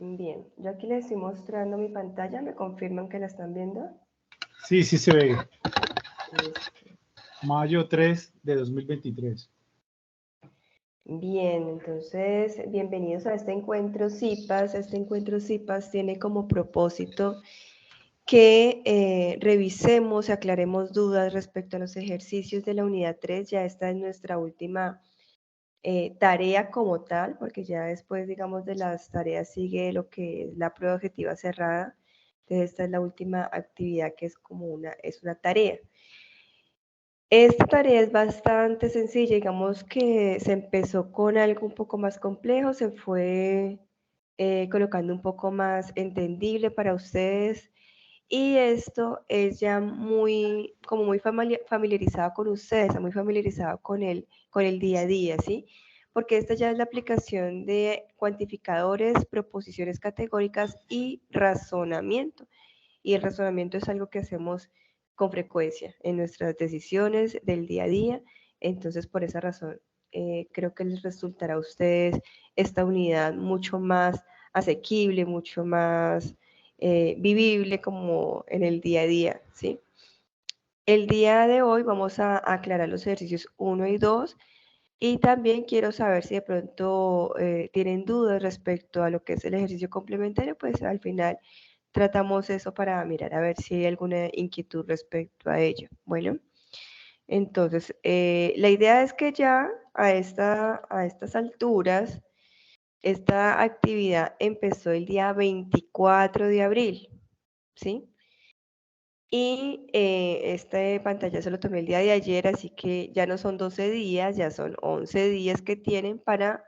Bien, yo aquí les estoy mostrando mi pantalla, ¿me confirman que la están viendo? Sí, sí se ve. Listo. Mayo 3 de 2023. Bien, entonces, bienvenidos a este encuentro CIPAS. Este encuentro CIPAS tiene como propósito que revisemos y aclaremos dudas respecto a los ejercicios de la unidad 3. Ya esta es nuestra última tarea como tal, porque ya después, digamos, de las tareas sigue lo que es la prueba objetiva cerrada. Entonces, esta es la última actividad que es como es una tarea. Esta tarea es bastante sencilla, digamos que se empezó con algo un poco más complejo, se fue colocando un poco más entendible para ustedes y esto es ya como muy familiarizado con ustedes, está muy familiarizado con el día a día, ¿sí? Porque esta ya es la aplicación de cuantificadores, proposiciones categóricas y razonamiento. Y el razonamiento es algo que hacemos con frecuencia en nuestras decisiones del día a día. Entonces, por esa razón, creo que les resultará a ustedes esta unidad mucho más asequible, mucho más vivible como en el día a día, ¿sí? El día de hoy vamos a aclarar los ejercicios 1 y 2 y también quiero saber si de pronto tienen dudas respecto a lo que es el ejercicio complementario, pues al final tratamos eso para mirar a ver si hay alguna inquietud respecto a ello. Bueno, entonces la idea es que ya a estas alturas, esta actividad empezó el día 24 de abril, ¿sí? Y esta pantalla se lo tomé el día de ayer, así que ya no son 12 días, ya son 11 días que tienen para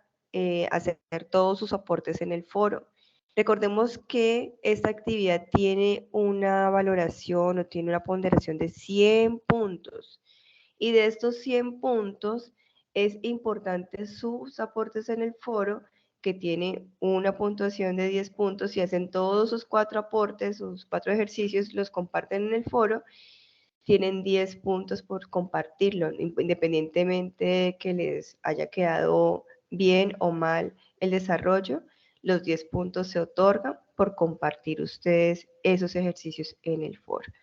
hacer todos sus aportes en el foro. Recordemos que esta actividad tiene una valoración o tiene una ponderación de 100 puntos. Y de estos 100 puntos es importante sus aportes en el foro, que tiene una puntuación de 10 puntos y hacen todos sus 4 aportes, sus 4 ejercicios, los comparten en el foro, tienen 10 puntos por compartirlo, independientemente de que les haya quedado bien o mal el desarrollo, los 10 puntos se otorgan por compartir ustedes esos ejercicios en el foro.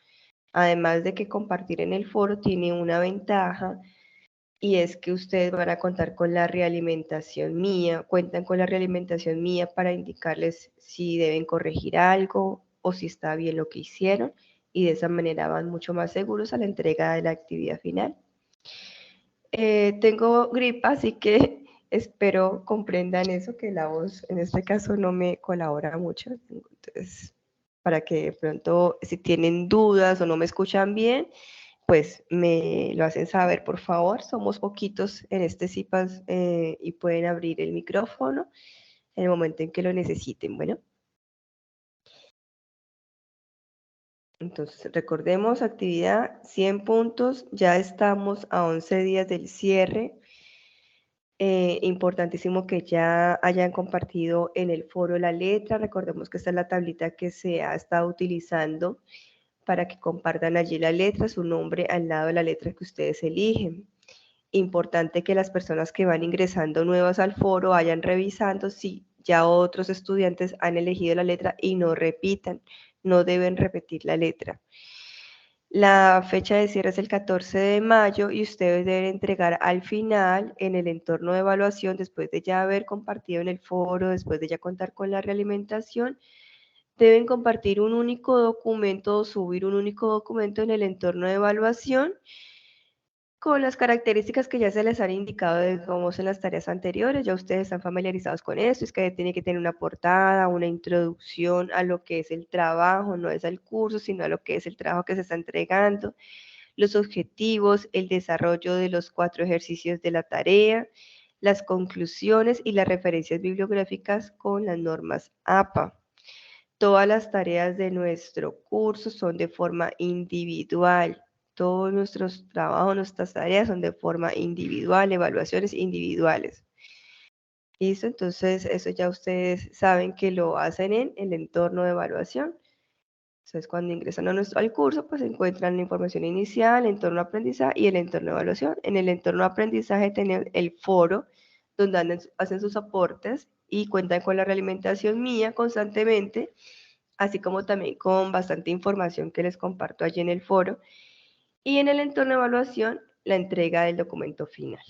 Además de que compartir en el foro tiene una ventaja y es que ustedes van a contar con la realimentación mía, cuentan con la realimentación mía para indicarles si deben corregir algo o si está bien lo que hicieron y de esa manera van mucho más seguros a la entrega de la actividad final. Tengo gripa, así que espero comprendan eso, que la voz en este caso no me colabora mucho. Entonces, para que de pronto, si tienen dudas o no me escuchan bien, pues me lo hacen saber, por favor. Somos poquitos en este CIPAS y pueden abrir el micrófono en el momento en que lo necesiten. Bueno. Entonces, recordemos, actividad 100 puntos, ya estamos a 11 días del cierre. Importantísimo que ya hayan compartido en el foro la letra. Recordemos que esta es la tablita que se ha estado utilizando para que compartan allí la letra, su nombre al lado de la letra que ustedes eligen. Importante que las personas que van ingresando nuevas al foro vayan revisando si ya otros estudiantes han elegido la letra y no repitan, no deben repetir la letra. La fecha de cierre es el 14 de mayo y ustedes deben entregar al final en el entorno de evaluación, después de ya haber compartido en el foro, después de ya contar con la realimentación, deben compartir un único documento o subir un único documento en el entorno de evaluación con las características que ya se les han indicado de cómo son las tareas anteriores. Ya ustedes están familiarizados con esto, es que tiene que tener una portada, una introducción a lo que es el trabajo, no es al curso, sino a lo que es el trabajo que se está entregando, los objetivos, el desarrollo de los 4 ejercicios de la tarea, las conclusiones y las referencias bibliográficas con las normas APA. Todas las tareas de nuestro curso son de forma individual. Todos nuestros trabajos, nuestras tareas son de forma individual, evaluaciones individuales. ¿Listo? Entonces, eso ya ustedes saben que lo hacen en el entorno de evaluación. Entonces, cuando ingresan al curso, pues encuentran la información inicial, el entorno de aprendizaje y el entorno de evaluación. En el entorno de aprendizaje tienen el foro, donde hacen sus aportes y cuentan con la realimentación mía constantemente, así como también con bastante información que les comparto allí en el foro. Y en el entorno de evaluación, la entrega del documento final.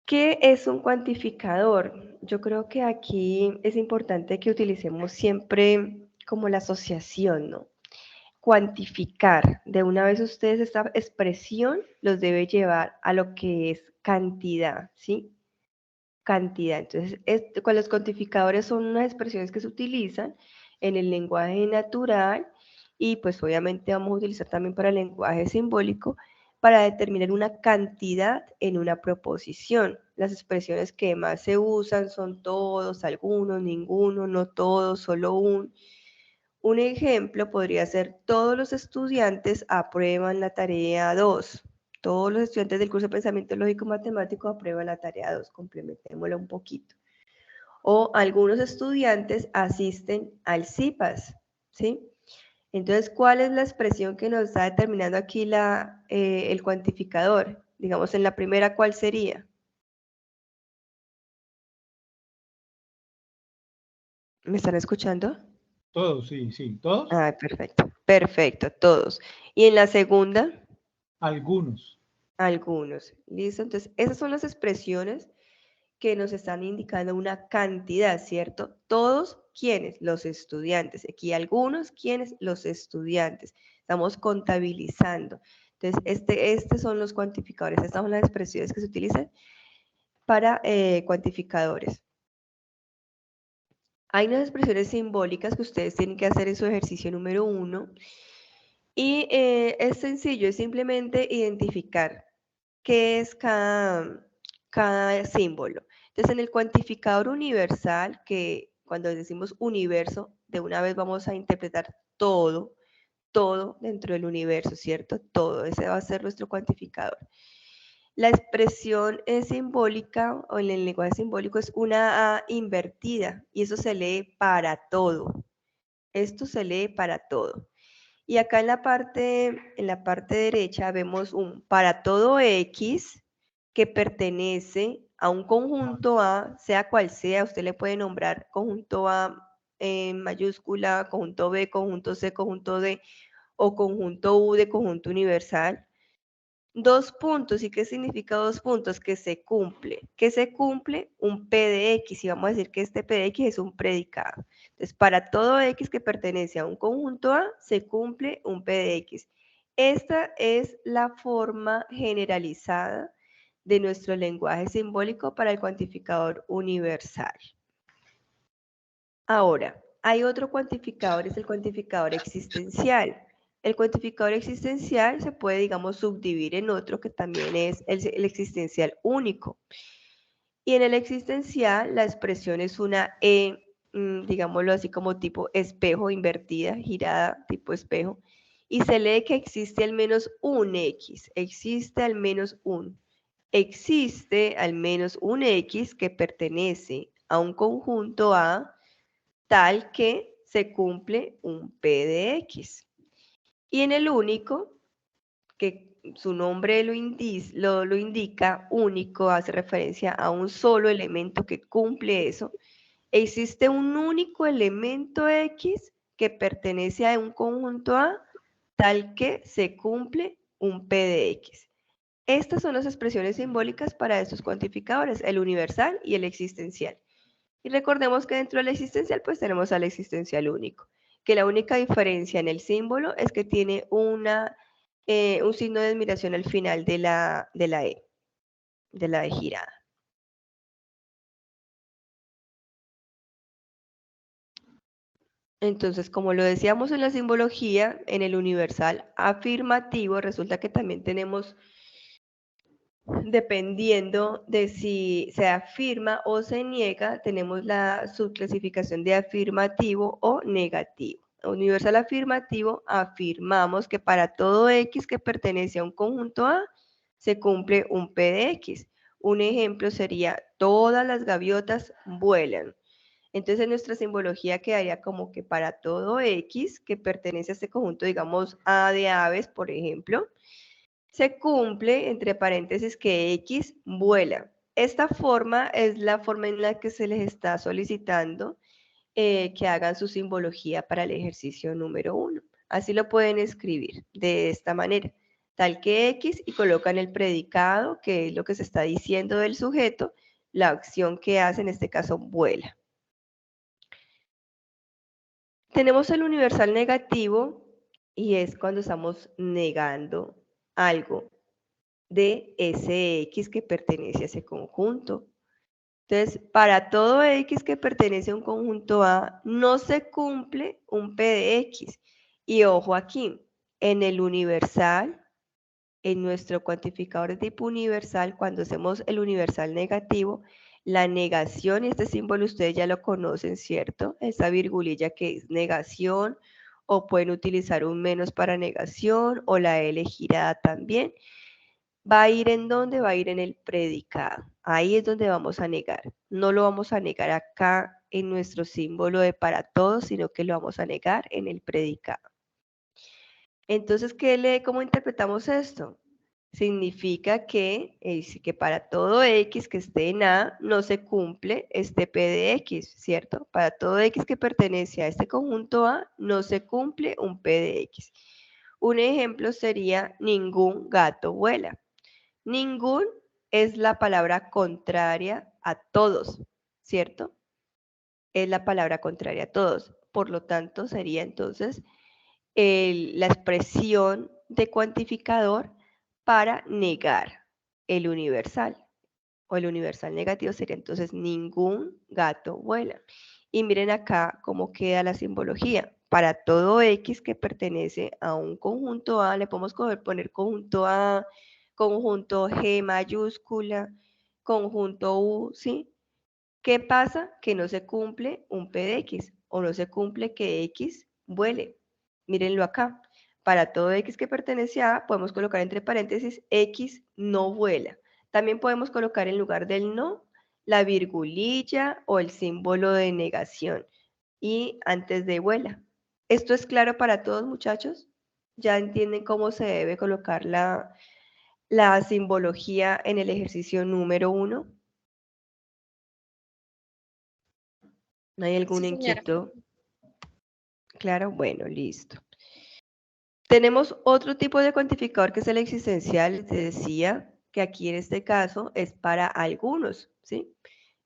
¿Qué es un cuantificador? Yo creo que aquí es importante que utilicemos siempre como la asociación, ¿no? Cuantificar. De una vez ustedes esta expresión los debe llevar a lo que es cantidad, ¿sí? Cantidad. Entonces, con los cuantificadores son unas expresiones que se utilizan en el lenguaje natural y pues obviamente vamos a utilizar también para el lenguaje simbólico para determinar una cantidad en una proposición. Las expresiones que más se usan son todos, algunos, ninguno, no todos, solo un. Un ejemplo podría ser todos los estudiantes aprueban la tarea 2. Todos los estudiantes del curso de Pensamiento Lógico Matemático aprueban la tarea 2. Complementémosla un poquito. O algunos estudiantes asisten al CIPAS, ¿sí? Entonces, ¿cuál es la expresión que nos está determinando aquí el cuantificador? Digamos, en la primera, ¿cuál sería? ¿Me están escuchando? Todos, sí, sí. ¿Todos? Ah, perfecto. Perfecto, todos. Y en la segunda, Algunos. algunos. ¿Listo? Entonces, esas son las expresiones que nos están indicando una cantidad, ¿cierto? Todos, ¿quiénes? Los estudiantes. Aquí algunos, ¿quiénes? Los estudiantes. Estamos contabilizando. Entonces, estos son los cuantificadores. Estas son las expresiones que se utilizan para cuantificadores. Hay unas expresiones simbólicas que ustedes tienen que hacer en su ejercicio número 1. Y es sencillo, es simplemente identificar qué es cada símbolo. Entonces, en el cuantificador universal, que cuando decimos universo, de una vez vamos a interpretar todo dentro del universo, ¿cierto? Todo, ese va a ser nuestro cuantificador. La expresión simbólica o en el lenguaje simbólico es una A invertida y eso se lee para todo. Esto se lee para todo. Y acá en la parte derecha vemos un para todo X que pertenece a un conjunto A, sea cual sea, usted le puede nombrar conjunto A en mayúscula, conjunto B, conjunto C, conjunto D o conjunto U de conjunto universal. 2 puntos. ¿Y qué significa 2 puntos? Que se cumple. Que se cumple un P de X. Y vamos a decir que este P de X es un predicado. Entonces, para todo X que pertenece a un conjunto A, se cumple un P de X. Esta es la forma generalizada de nuestro lenguaje simbólico para el cuantificador universal. Ahora, hay otro cuantificador, es el cuantificador existencial. El cuantificador existencial se puede, digamos, subdividir en otro que también es el existencial único. Y en el existencial la expresión es una E, digámoslo así como tipo espejo invertida, girada, tipo espejo. Y se lee que existe al menos un X, existe al menos un. Existe al menos un X que pertenece a un conjunto A tal que se cumple un P de X. Y en el único, que su nombre lo indica, único hace referencia a un solo elemento que cumple eso, existe un único elemento X que pertenece a un conjunto A tal que se cumple un P de X. Estas son las expresiones simbólicas para estos cuantificadores, el universal y el existencial. Y recordemos que dentro del existencial pues tenemos al existencial único, que la única diferencia en el símbolo es que tiene un signo de admiración al final de la E, de la E girada. Entonces, como lo decíamos en la simbología, en el universal afirmativo, resulta que también tenemos, dependiendo de si se afirma o se niega, tenemos la subclasificación de afirmativo o negativo. Universal afirmativo, afirmamos que para todo X que pertenece a un conjunto A, se cumple un P de X. Un ejemplo sería, todas las gaviotas vuelan. Entonces, nuestra simbología quedaría como que para todo X que pertenece a este conjunto, digamos, A de aves, por ejemplo, se cumple, entre paréntesis, que X vuela. esta forma es la forma en la que se les está solicitando que hagan su simbología para el ejercicio número 1. Así lo pueden escribir de esta manera, tal que X, y colocan el predicado, que es lo que se está diciendo del sujeto, la acción que hace, en este caso, vuela. Tenemos el universal negativo, y es cuando estamos negando algo de ese X que pertenece a ese conjunto. Entonces, para todo X que pertenece a un conjunto A, no se cumple un P de X. Y ojo aquí, en el universal, en nuestro cuantificador de tipo universal, cuando hacemos el universal negativo, la negación, y este símbolo ustedes ya lo conocen, ¿cierto? Esa virgulilla que es negación, o pueden utilizar un menos para negación, o la L girada también. ¿Va a ir en dónde? Va a ir en el predicado. Ahí es donde vamos a negar. No lo vamos a negar acá en nuestro símbolo de para todos, sino que lo vamos a negar en el predicado. Entonces, ¿cómo interpretamos esto? Significa que para todo X que esté en A no se cumple este P de X, ¿cierto? Para todo X que pertenece a este conjunto A no se cumple un P de X. Un ejemplo sería ningún gato vuela. Ningún es la palabra contraria a todos, ¿cierto? Es la palabra contraria a todos. Por lo tanto, sería entonces la expresión de cuantificador para negar el universal. O el universal negativo sería entonces ningún gato vuela. Y miren acá cómo queda la simbología. Para todo X que pertenece a un conjunto A, le podemos poner conjunto A, conjunto G mayúscula, conjunto U, ¿sí? ¿Qué pasa? Que no se cumple un P de X, o no se cumple que X vuele. Mírenlo acá. Para todo X que pertenece a A, podemos colocar entre paréntesis X no vuela. También podemos colocar en lugar del no la virgulilla o el símbolo de negación. Y antes de vuela. ¿Esto es claro para todos, muchachos? ¿Ya entienden cómo se debe colocar la simbología en el ejercicio número 1? ¿No hay alguna inquietud? Claro, bueno, listo. Tenemos otro tipo de cuantificador que es el existencial. Te decía que aquí en este caso es para algunos, ¿sí?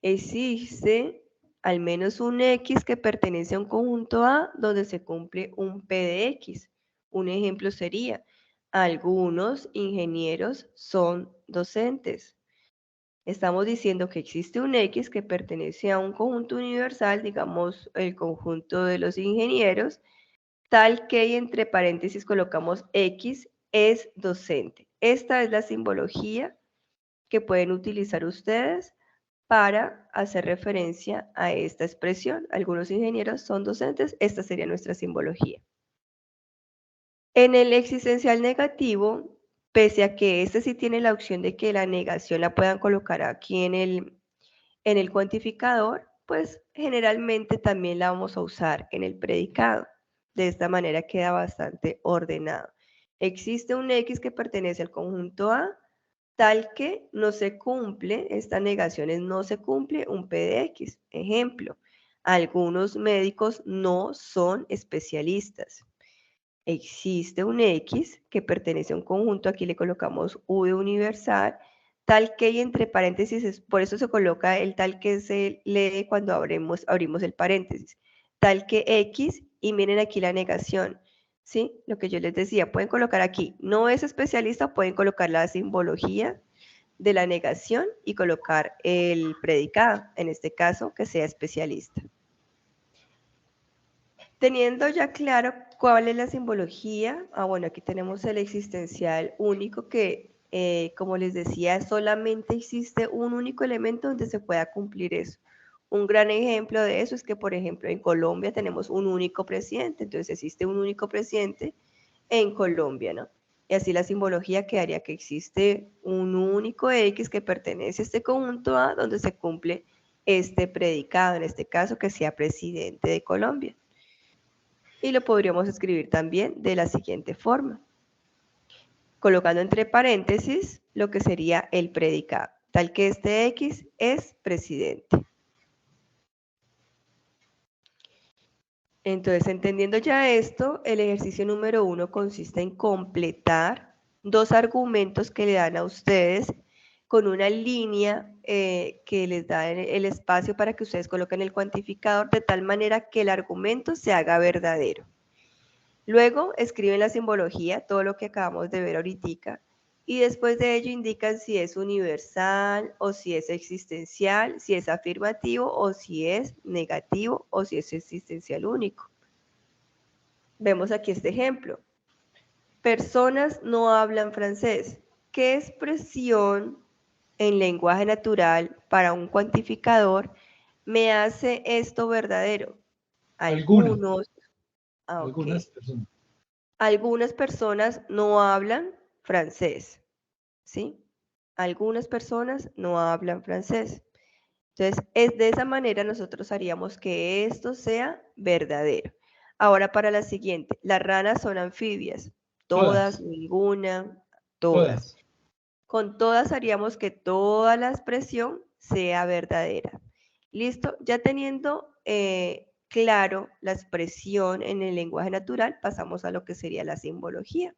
Existe al menos un X que pertenece a un conjunto A donde se cumple un P de X. Un ejemplo sería, algunos ingenieros son docentes. Estamos diciendo que existe un X que pertenece a un conjunto universal, digamos el conjunto de los ingenieros, tal que entre paréntesis colocamos X es docente. Esta es la simbología que pueden utilizar ustedes para hacer referencia a esta expresión. Algunos ingenieros son docentes, esta sería nuestra simbología. En el existencial negativo, pese a que este sí tiene la opción de que la negación la puedan colocar aquí en el cuantificador, pues generalmente también la vamos a usar en el predicado. De esta manera queda bastante ordenado. Existe un X que pertenece al conjunto A, tal que no se cumple, esta negación es no se cumple un P de X. Ejemplo, algunos médicos no son especialistas. Existe un X que pertenece a un conjunto, aquí le colocamos U de universal, tal que, y entre paréntesis, por eso se coloca el tal que se lee cuando abrimos el paréntesis, tal que X, y miren aquí la negación, ¿sí? Lo que yo les decía, pueden colocar aquí, no es especialista, pueden colocar la simbología de la negación y colocar el predicado, en este caso, que sea especialista. Teniendo ya claro cuál es la simbología, bueno, aquí tenemos el existencial único que, como les decía, solamente existe un único elemento donde se pueda cumplir eso. Un gran ejemplo de eso es que, por ejemplo, en Colombia tenemos un único presidente, entonces existe un único presidente en Colombia, ¿no? Y así la simbología quedaría que existe un único X que pertenece a este conjunto A donde se cumple este predicado, en este caso que sea presidente de Colombia. Y lo podríamos escribir también de la siguiente forma, colocando entre paréntesis lo que sería el predicado. tal que este X es presidente. Entonces, entendiendo ya esto, el ejercicio número 1 consiste en completar dos argumentos que le dan a ustedes con una línea que les da el espacio para que ustedes coloquen el cuantificador de tal manera que el argumento se haga verdadero. Luego escriben la simbología, todo lo que acabamos de ver ahorita, y después de ello indican si es universal o si es existencial, si es afirmativo o si es negativo o si es existencial único. Vemos aquí este ejemplo. Personas no hablan francés. ¿Qué expresión en lenguaje natural para un cuantificador me hace esto verdadero? Algunas. Algunos. Ok. Algunas personas. Algunas personas no hablan francés, ¿sí? Algunas personas no hablan francés. Entonces, de esa manera nosotros haríamos que esto sea verdadero. Ahora para la siguiente, las ranas son anfibias. Todas, Todas. ninguna, todas. Todas. Con todas haríamos que toda la expresión sea verdadera. ¿Listo? Ya teniendo claro la expresión en el lenguaje natural, pasamos a lo que sería la simbología.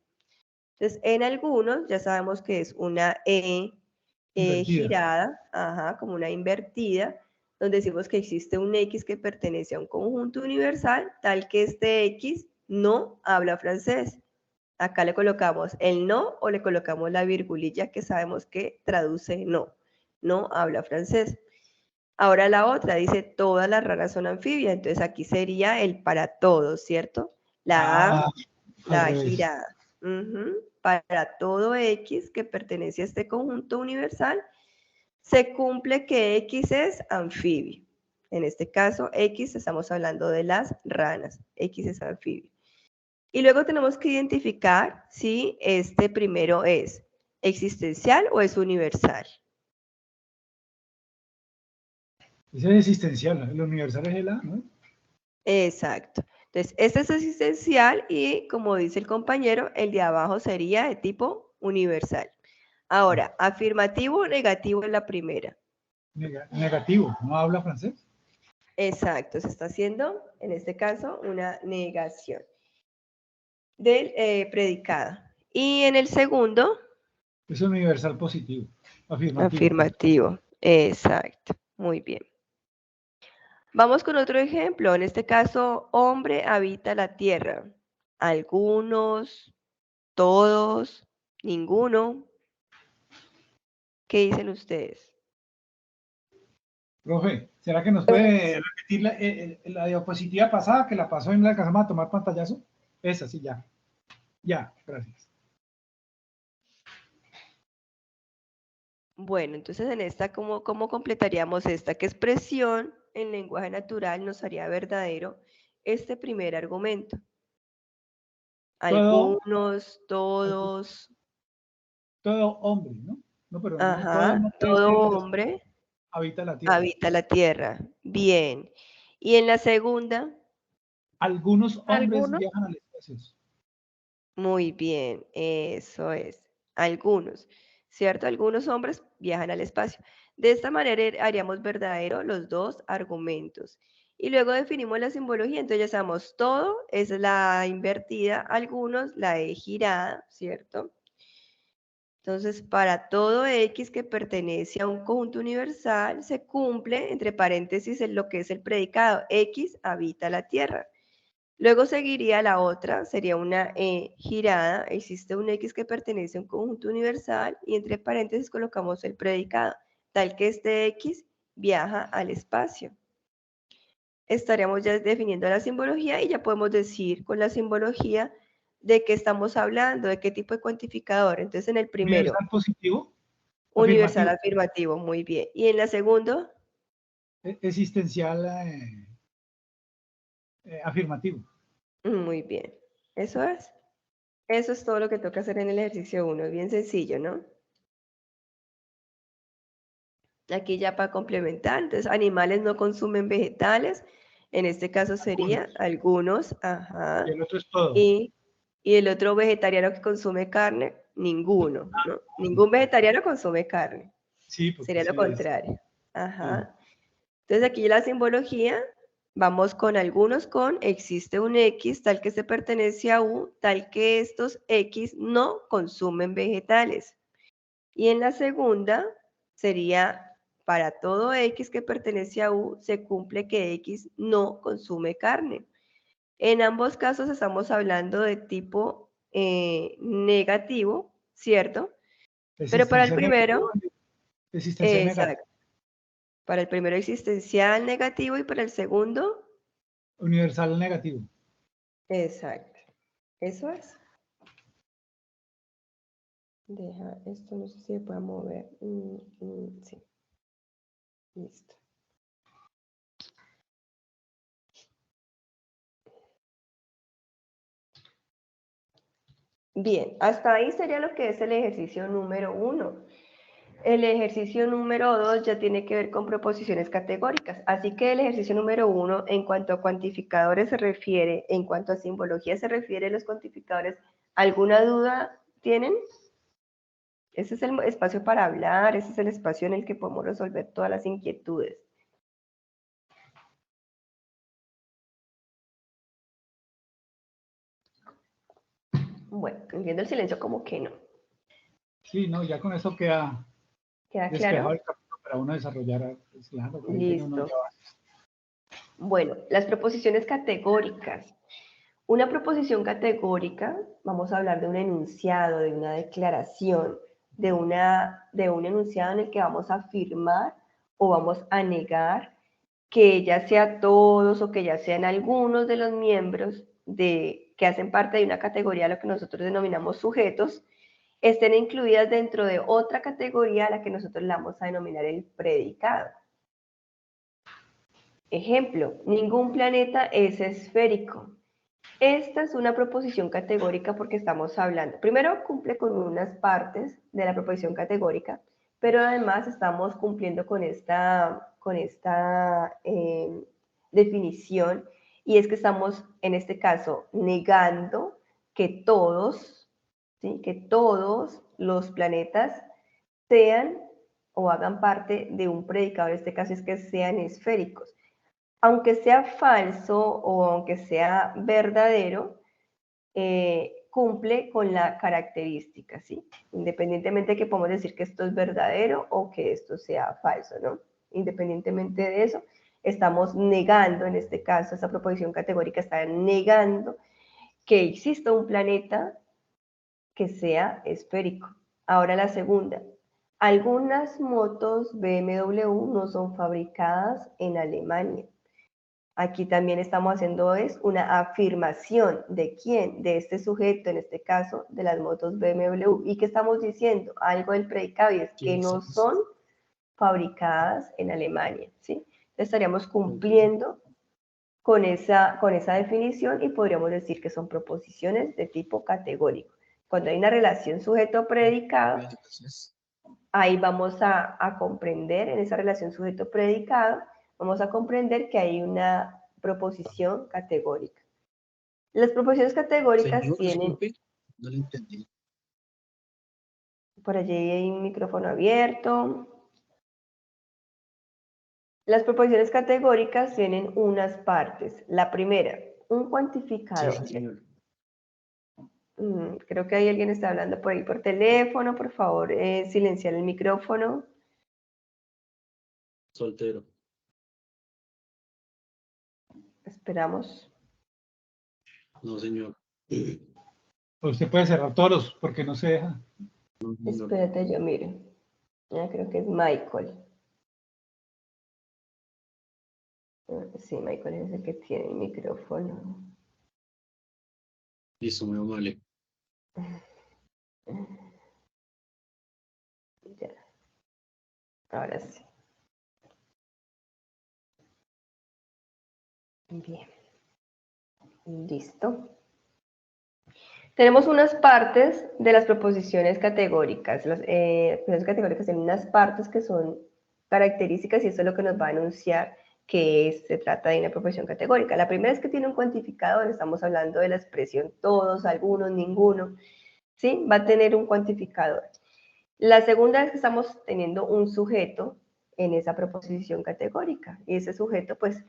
Entonces, en algunos ya sabemos que es una Invertida. girada, ajá, como una invertida, donde decimos que existe un X que pertenece a un conjunto universal, tal que este X no habla francés. Acá le colocamos el no o le colocamos la virgulilla que sabemos que traduce no. No habla francés. Ahora la otra dice todas las ranas son anfibias, entonces aquí sería el para todos, ¿cierto? La A, Al la A revés. girada. Para todo X que pertenece a este conjunto universal, se cumple que X es anfibio. En este caso, X estamos hablando de las ranas. X es anfibio. Y luego tenemos que identificar si este primero es existencial o es universal. Ese es existencial. El universal es el A, ¿no? Exacto. Entonces, este es existencial y como dice el compañero, el de abajo sería de tipo universal. Ahora, afirmativo o negativo en la primera. Negativo. ¿No habla francés? Exacto, se está haciendo, en este caso, una negación del predicado. Y en el segundo, Es universal positivo. Afirmativo. afirmativo. Exacto, muy bien. Vamos con otro ejemplo. En este caso, hombre habita la tierra. Algunos, todos, ninguno. ¿Qué dicen ustedes? Profe, ¿será que nos puede repetir la diapositiva pasada que la pasó y no la alcanzamos a tomar pantallazo? Esa, sí, ya. Ya, gracias. Bueno, entonces en esta, ¿cómo completaríamos esta? ¿Qué expresión en lenguaje natural nos haría verdadero este primer argumento? Todo, Algunos, todos, todo hombre, ¿no? No, pero no, todo ajá, no puede todo ser hombre habita la tierra. habita la tierra. Bien. Y en la segunda, Algunos hombres Algunos, viajan al espacio. muy bien, eso es. Algunos, ¿cierto? Algunos hombres viajan al espacio. De esta manera haríamos verdadero los dos argumentos. Y luego definimos la simbología. Entonces ya sabemos, todo es la invertida, algunos la E girada, ¿cierto? Entonces, para todo X que pertenece a un conjunto universal, se cumple, entre paréntesis, en lo que es el predicado. X habita la Tierra. Luego seguiría la otra, sería una E girada. Existe un X que pertenece a un conjunto universal y entre paréntesis colocamos el predicado, tal que este X viaja al espacio. Estaríamos ya definiendo la simbología y ya podemos decir con la simbología de qué estamos hablando, de qué tipo de cuantificador. Entonces, en el primero, Universal positivo, universal afirmativo. afirmativo, muy bien. Y en la segunda, Existencial afirmativo. muy bien. Eso es. Eso es todo lo que toca hacer en el ejercicio 1. Es bien sencillo, ¿no? Aquí ya para complementar, entonces animales no consumen vegetales, en este caso sería algunos, Y ajá, el otro es todo. y el otro vegetariano que consume carne, ninguno, ¿no? Ningún vegetariano consume carne. Sí, porque Sería lo ese es. contrario. Ajá. Entonces aquí la simbología, vamos con algunos con existe un X tal que se pertenece a U, tal que estos X no consumen vegetales. Y en la segunda sería para todo X que pertenece a U, se cumple que X no consume carne. En ambos casos estamos hablando de tipo negativo, ¿cierto? Pero para el Existencial negativo, primero, existencial negativo. exacto. Para el primero existencial negativo y para el segundo, Universal negativo. exacto. Eso es. Deja, esto no sé si se puede mover. Sí. Listo. Bien, hasta ahí sería lo que es el ejercicio número 1. El ejercicio número 2 ya tiene que ver con proposiciones categóricas. Así que el ejercicio número 1, en cuanto a cuantificadores se refiere, en cuanto a simbología se refiere, los cuantificadores, ¿alguna duda tienen? Ese es el espacio para hablar, ese es el espacio en el que podemos resolver todas las inquietudes. Bueno, entiendo el silencio como que no. Sí, no, ya con eso queda despejado claro? el camino para uno desarrollar. Pues, claro, ahí tiene uno Listo. ya. Bueno, las proposiciones categóricas. Una proposición categórica, vamos a hablar de un enunciado, de una declaración, de un enunciado en el que vamos a afirmar o vamos a negar que ya sea todos o que ya sean algunos de los miembros que hacen parte de una categoría, lo que nosotros denominamos sujetos, estén incluidas dentro de otra categoría a la que nosotros le vamos a denominar el predicado. Ejemplo, ningún planeta es esférico. Esta es una proposición categórica porque estamos hablando, primero cumple con unas partes de la proposición categórica, pero además estamos cumpliendo con esta definición, y es que estamos, en este caso, negando que todos, ¿sí? Que todos los planetas sean o hagan parte de un predicado, en este caso es que sean esféricos. Aunque sea falso o aunque sea verdadero, cumple con la característica, ¿sí? Independientemente de que podamos decir que esto es verdadero o que esto sea falso, ¿no? Independientemente de eso, estamos negando, en este caso, esa proposición categórica está negando que exista un planeta que sea esférico. Ahora la segunda. Algunas motos BMW no son fabricadas en Alemania. Aquí también estamos haciendo una afirmación de quién, de este sujeto, en este caso, de las motos BMW. ¿Y qué estamos diciendo? Algo del predicado, y es que no son fabricadas en Alemania, ¿sí? Estaríamos cumpliendo con esa definición y podríamos decir que son proposiciones de tipo categórico. Cuando hay una relación sujeto-predicado, ahí vamos a comprender, en esa relación sujeto-predicado, vamos a comprender que hay una proposición categórica. Las proposiciones categóricas tienen... Disculpe, no lo entendí. Por allí hay un micrófono abierto. Las proposiciones categóricas tienen unas partes. La primera, un cuantificador. Sí, señor. Creo que hay alguien que está hablando por ahí por teléfono. Por favor, silenciar el micrófono. Soltero. Esperamos. No, señor. Usted puede cerrar todos los, porque no se deja. No, señor. Espérate, yo miro. Ya creo que es Michael. Sí, Michael es el que tiene el micrófono. Listo, muy amable. Ya. Ahora sí. Bien. Listo. Tenemos unas partes de las proposiciones categóricas. Las proposiciones categóricas tienen unas partes que son características y eso es lo que nos va a anunciar que se trata de una proposición categórica. La primera es que tiene un cuantificador, estamos hablando de la expresión todos, algunos, ninguno, ¿sí? Va a tener un cuantificador. La segunda es que estamos teniendo un sujeto en esa preposición categórica, y ese sujeto pues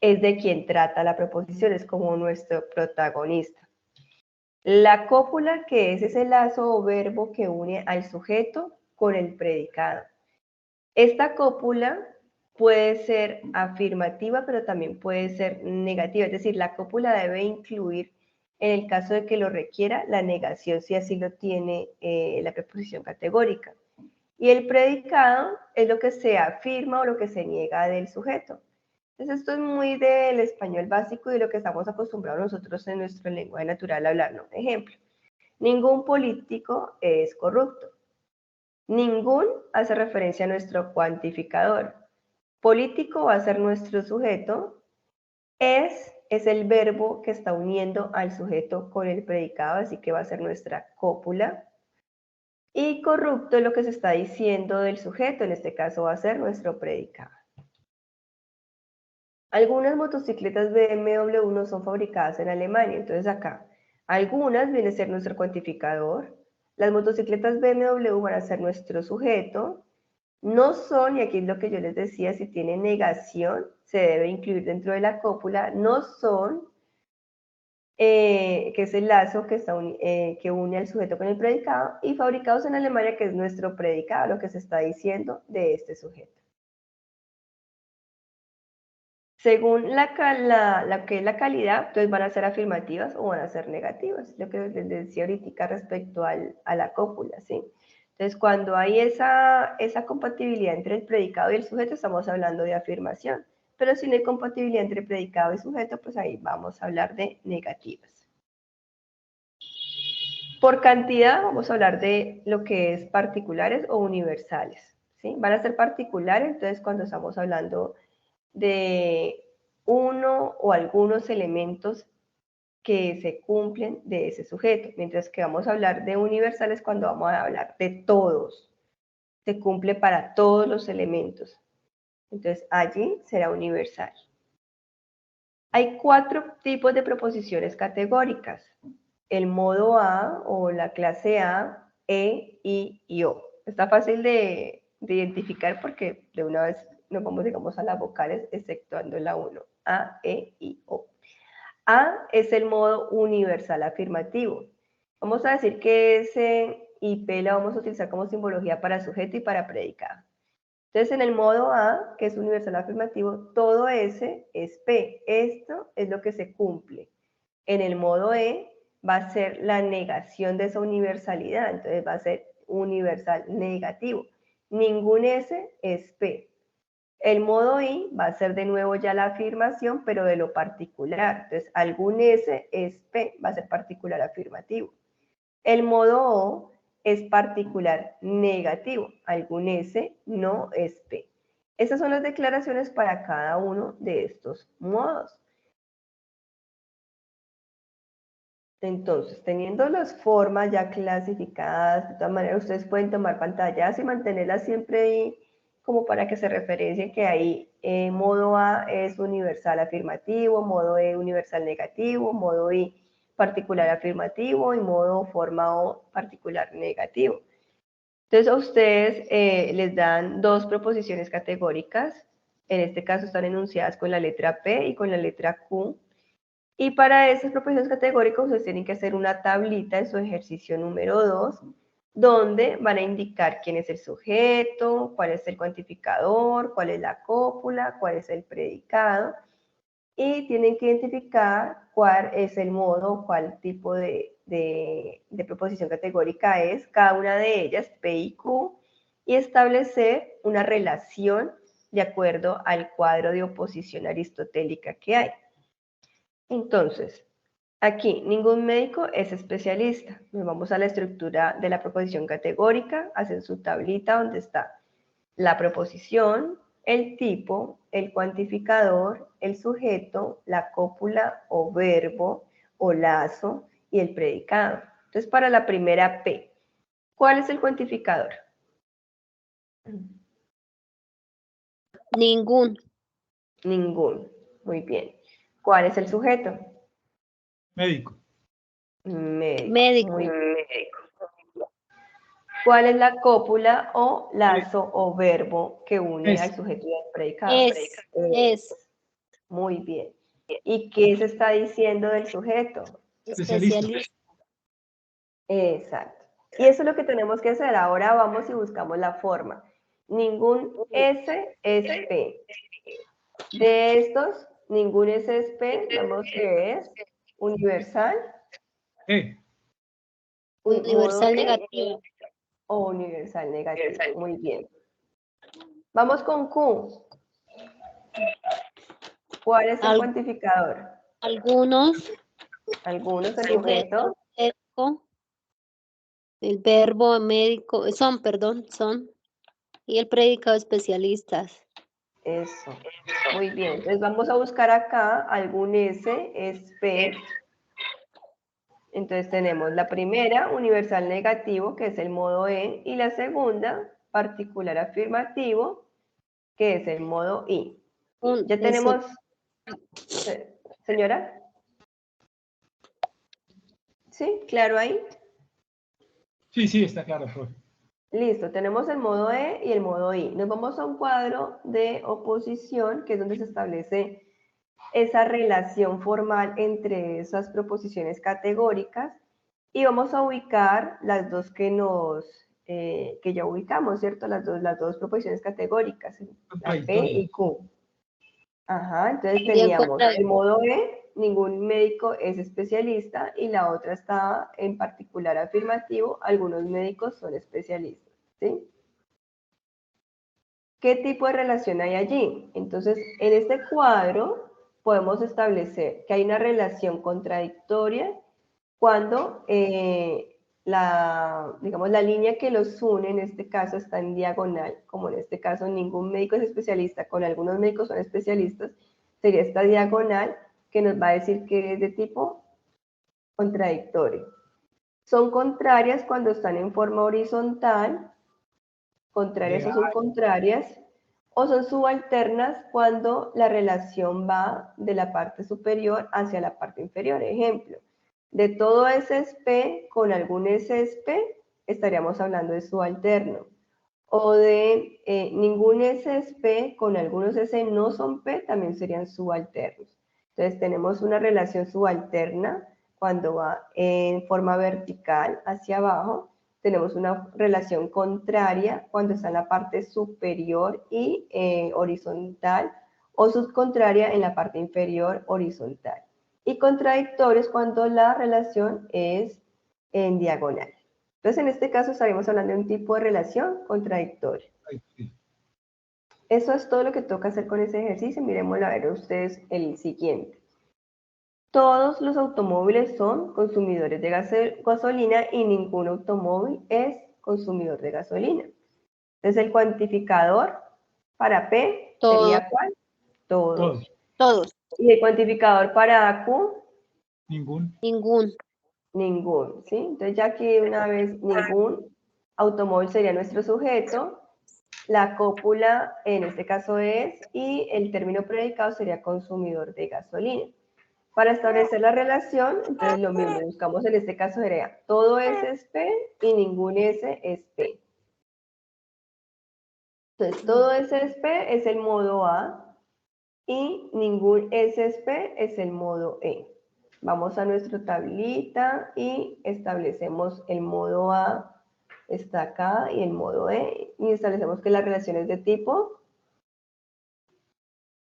es de quien trata la preposición, es como nuestro protagonista. La cópula, que es ese lazo o verbo que une al sujeto con el predicado. Esta cópula puede ser afirmativa, pero también puede ser negativa, es decir, la cópula debe incluir, en el caso de que lo requiera, la negación, si así lo tiene la preposición categórica. Y el predicado es lo que se afirma o lo que se niega del sujeto. Entonces, esto es muy del español básico y de lo que estamos acostumbrados nosotros en nuestro lenguaje natural a hablar, ¿no? Ejemplo, ningún político es corrupto. Ningún hace referencia a nuestro cuantificador. Político va a ser nuestro sujeto. Es el verbo que está uniendo al sujeto con el predicado, así que va a ser nuestra cópula. Y corrupto es lo que se está diciendo del sujeto, en este caso va a ser nuestro predicado. Algunas motocicletas BMW no son fabricadas en Alemania, entonces acá, algunas vienen a ser nuestro cuantificador, las motocicletas BMW van a ser nuestro sujeto, no son, y aquí es lo que yo les decía, si tiene negación, se debe incluir dentro de la cópula, no son, que es el lazo que, que une al sujeto con el predicado, y fabricados en Alemania, que es nuestro predicado, lo que se está diciendo de este sujeto. Según que es la calidad, entonces van a ser afirmativas o van a ser negativas, lo que les decía ahorita respecto a la cópula, ¿sí? Entonces, cuando hay esa compatibilidad entre el predicado y el sujeto, estamos hablando de afirmación. Pero si no hay compatibilidad entre predicado y sujeto, pues ahí vamos a hablar de negativas. Por cantidad, vamos a hablar de lo que es particulares o universales, ¿sí? Van a ser particulares, entonces cuando estamos hablando de uno o algunos elementos que se cumplen de ese sujeto, mientras que vamos a hablar de universales cuando vamos a hablar de todos. Se cumple para todos los elementos. Entonces, allí será universal. Hay 4 tipos de preposiciones categóricas. El modo A o la clase A, E, I y O. Está fácil de identificar porque de una vez nos vamos, digamos, a las vocales, exceptuando la 1. A, E, I, O. A es el modo universal afirmativo. Vamos a decir que ese y P la vamos a utilizar como simbología para sujeto y para predicado. Entonces, en el modo A, que es universal afirmativo, todo S es P. Esto es lo que se cumple. En el modo E va a ser la negación de esa universalidad, entonces va a ser universal negativo. Ningún S es P. El modo I va a ser de nuevo ya la afirmación, pero de lo particular. Entonces, algún S es P, va a ser particular afirmativo. El modo O es particular negativo. Algún S no es P. Esas son las declaraciones para cada uno de estos modos. Entonces, teniendo las formas ya clasificadas, de todas maneras ustedes pueden tomar pantallas y mantenerlas siempre ahí como para que se referencie que ahí modo A es universal afirmativo, modo E universal negativo, modo I particular afirmativo y modo forma O particular negativo. Entonces a ustedes les dan 2 proposiciones categóricas, en este caso están enunciadas con la letra P y con la letra Q. Y para esas proposiciones categóricas ustedes tienen que hacer una tablita en su ejercicio número 2, donde van a indicar quién es el sujeto, cuál es el cuantificador, cuál es la cópula, cuál es el predicado, y tienen que identificar cuál es el modo, cuál tipo de proposición categórica es, cada una de ellas, P y Q, y establecer una relación de acuerdo al cuadro de oposición aristotélica que hay. Entonces, aquí ningún médico es especialista. Nos vamos a la estructura de la proposición categórica, hacen su tablita donde está la proposición, el tipo, el cuantificador, el sujeto, la cópula o verbo o lazo y el predicado. Entonces, para la primera P, ¿cuál es el cuantificador? Ningún. Ningún. Muy bien. ¿Cuál es el sujeto? Médico. Médico. Médico. Muy bien. ¿Cuál es la cópula o lazo o verbo que une Es. al sujeto y al predicado? Es. Muy bien. ¿Y qué se está diciendo del sujeto? Especialista. Exacto. Y eso es lo que tenemos que hacer. Ahora vamos y buscamos la forma. Ningún S es P. De estos, ningún S es P, vemos que es universal. Universal modo E negativo. O universal negativo. Muy bien. Vamos con Q. ¿Cuál es el cuantificador? Algunos. Algunos, el sujeto. Médico, el verbo médico, son. Y el predicado especialistas. Eso. Muy bien. Entonces vamos a buscar acá algún S es P. Entonces tenemos la primera, universal negativo, que es el modo E, y la segunda, particular afirmativo, que es el modo I. Ya tenemos, señora. ¿Sí? ¿Claro ahí? Sí, está claro, profe. Listo, tenemos el modo E y el modo I. Nos vamos a un cuadro de oposición, que es donde se establece esa relación formal entre esas proposiciones categóricas, y vamos a ubicar las dos que ya ubicamos, ¿cierto? Las dos proposiciones categóricas, la P y Q. Ajá, entonces teníamos el modo E, ningún médico es especialista, y la otra estaba en particular afirmativo, algunos médicos son especialistas, ¿sí? ¿Qué tipo de relación hay allí? Entonces, en este cuadro podemos establecer que hay una relación contradictoria cuando digamos, la línea que los une en este caso está en diagonal, como en este caso ningún médico es especialista, con algunos médicos son especialistas, sería esta diagonal que nos va a decir que es de tipo contradictorio. Son contrarias cuando están en forma horizontal, contrarias o subcontrarias, o son subalternas cuando la relación va de la parte superior hacia la parte inferior. Ejemplo, de todo S es P con algún S es P, estaríamos hablando de subalterno. O de ningún S es P con algunos S no son P, también serían subalternos. Entonces tenemos una relación subalterna cuando va en forma vertical hacia abajo. Tenemos una relación contraria cuando está en la parte superior y horizontal, o subcontraria en la parte inferior horizontal. Y contradictorios cuando la relación es en diagonal. Entonces, en este caso estaríamos hablando de un tipo de relación contradictoria. Eso es todo lo que toca hacer con ese ejercicio. Miremoslo a ver ustedes el siguiente. Todos los automóviles son consumidores de gasolina y ningún automóvil es consumidor de gasolina. Entonces, el cuantificador para P sería ¿cuál? Todos. ¿Y el cuantificador para Q? Ningún. Ningún, ¿sí? Entonces, ya aquí una vez ningún automóvil sería nuestro sujeto, la cópula en este caso es, y el término predicado sería consumidor de gasolina. Para establecer la relación, entonces lo mismo, buscamos en este caso sería todo S es P y ningún S es P. Entonces, todo S es P es el modo A y ningún S es P es el modo E. Vamos a nuestra tablita y establecemos el modo A, está acá, y el modo E, y establecemos que la relación es de tipo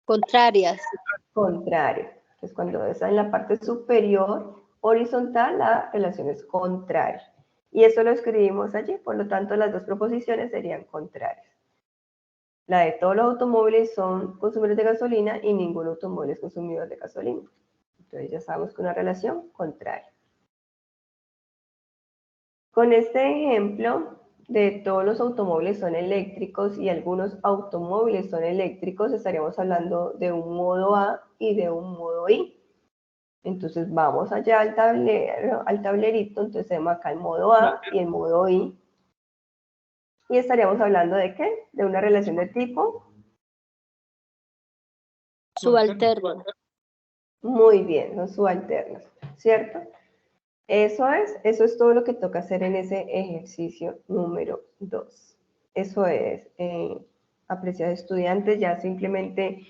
contrarias. Contrario. Entonces, cuando está en la parte superior horizontal, la relación es contraria. Y eso lo escribimos allí, por lo tanto, las dos proposiciones serían contrarias. La de todos los automóviles son consumidores de gasolina y ningún automóvil es consumidor de gasolina. Entonces ya sabemos que una relación contraria. Con este ejemplo de todos los automóviles son eléctricos y algunos automóviles son eléctricos, estaríamos hablando de un modo A y de un modo I. Entonces vamos allá al tablerito, entonces tenemos acá el modo A y el modo I. Y estaríamos hablando de ¿qué? De una relación de tipo subalterno. Muy bien, son subalternos, ¿cierto? Eso es todo lo que toca hacer en ese ejercicio número 2. Eso es, apreciados estudiantes, ya simplemente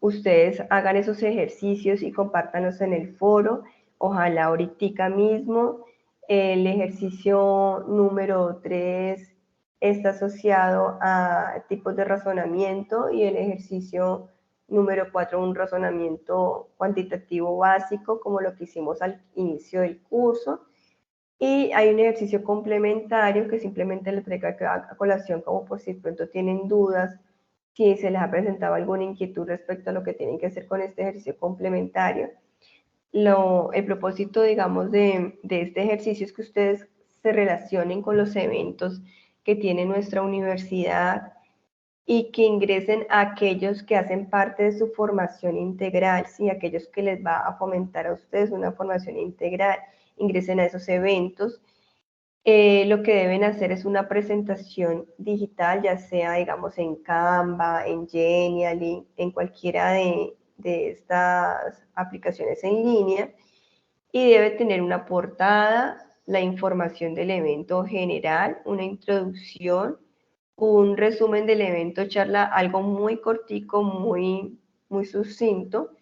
ustedes hagan esos ejercicios y compártanlos en el foro. Ojalá ahorita mismo. El ejercicio número 3 está asociado a tipos de razonamiento y el ejercicio número 4 un razonamiento cuantitativo básico, como lo que hicimos al inicio del curso. Y hay un ejercicio complementario que simplemente le traigo a colación como por si pronto tienen dudas, si se les ha presentado alguna inquietud respecto a lo que tienen que hacer con este ejercicio complementario. El propósito, digamos, de este ejercicio es que ustedes se relacionen con los eventos que tiene nuestra universidad y que ingresen a aquellos que hacen parte de su formación integral, ¿sí? Aquellos que les va a fomentar a ustedes una formación integral, ingresen a esos eventos. Lo que deben hacer es una presentación digital, ya sea, digamos, en Canva, en Genially, en cualquiera de estas aplicaciones en línea, y debe tener una portada, la información del evento general, una introducción, un resumen del evento, charla, algo muy cortico, muy sucinto,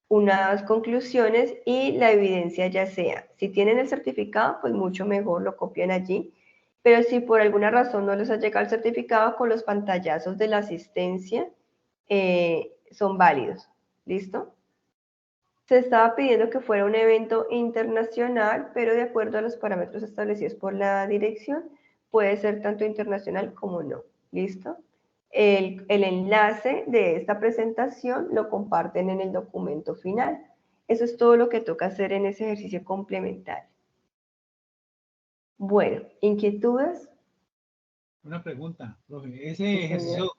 unas conclusiones y la evidencia, ya sea, si tienen el certificado, pues mucho mejor, lo copian allí, pero si por alguna razón no les ha llegado el certificado, con los pantallazos de la asistencia son válidos. ¿Listo? Se estaba pidiendo que fuera un evento internacional, pero de acuerdo a los parámetros establecidos por la dirección, puede ser tanto internacional como no. ¿Listo? El enlace de esta presentación lo comparten en el documento final. Eso es todo lo que toca hacer en ese ejercicio complementario. Bueno, ¿inquietudes? Una pregunta, profe. Ese Sí, ejercicio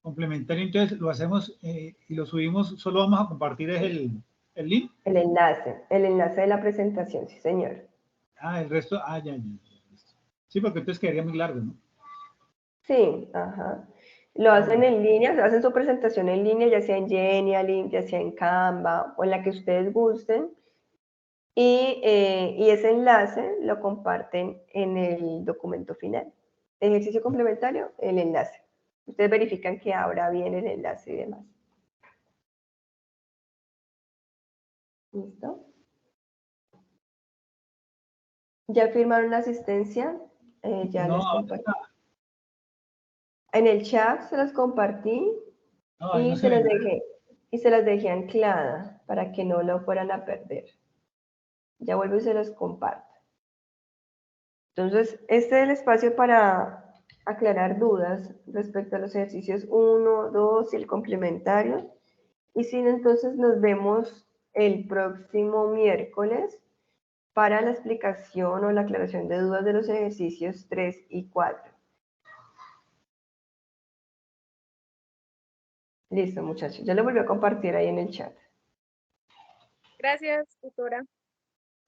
complementario, entonces lo hacemos y lo subimos, solo vamos a compartir el link. El enlace de la presentación, sí, señor. Ah, el resto, ya. Sí, porque entonces quedaría muy largo, ¿no? Sí, ajá. Lo hacen en línea, hacen su presentación en línea, ya sea en Genially, ya sea en Canva o en la que ustedes gusten. Y ese enlace lo comparten en el documento final. Ejercicio complementario, el enlace. Ustedes verifican que abra bien el enlace y demás. ¿Listo? ¿Ya firmaron la asistencia? Ya No, les compartí. En el chat se las compartí no, ahí no y se se ve las nada. dejé. Y se las dejé anclada para que no lo fueran a perder. Ya vuelvo y se las comparto. Entonces, este es el espacio para aclarar dudas respecto a los ejercicios 1, 2 y el complementario. Y si no, entonces nos vemos el próximo miércoles para la explicación o la aclaración de dudas de los ejercicios 3 y 4. Listo, muchachos. Ya lo volví a compartir ahí en el chat. Gracias, tutora.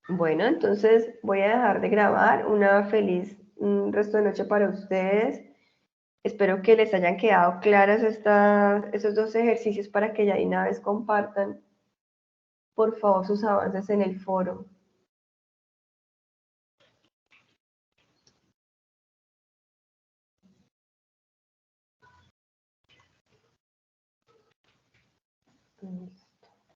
Bueno, entonces voy a dejar de grabar. Una feliz resto de noche para ustedes. Espero que les hayan quedado claros esos dos ejercicios para que ya de una vez compartan, por favor, sus avances en el foro.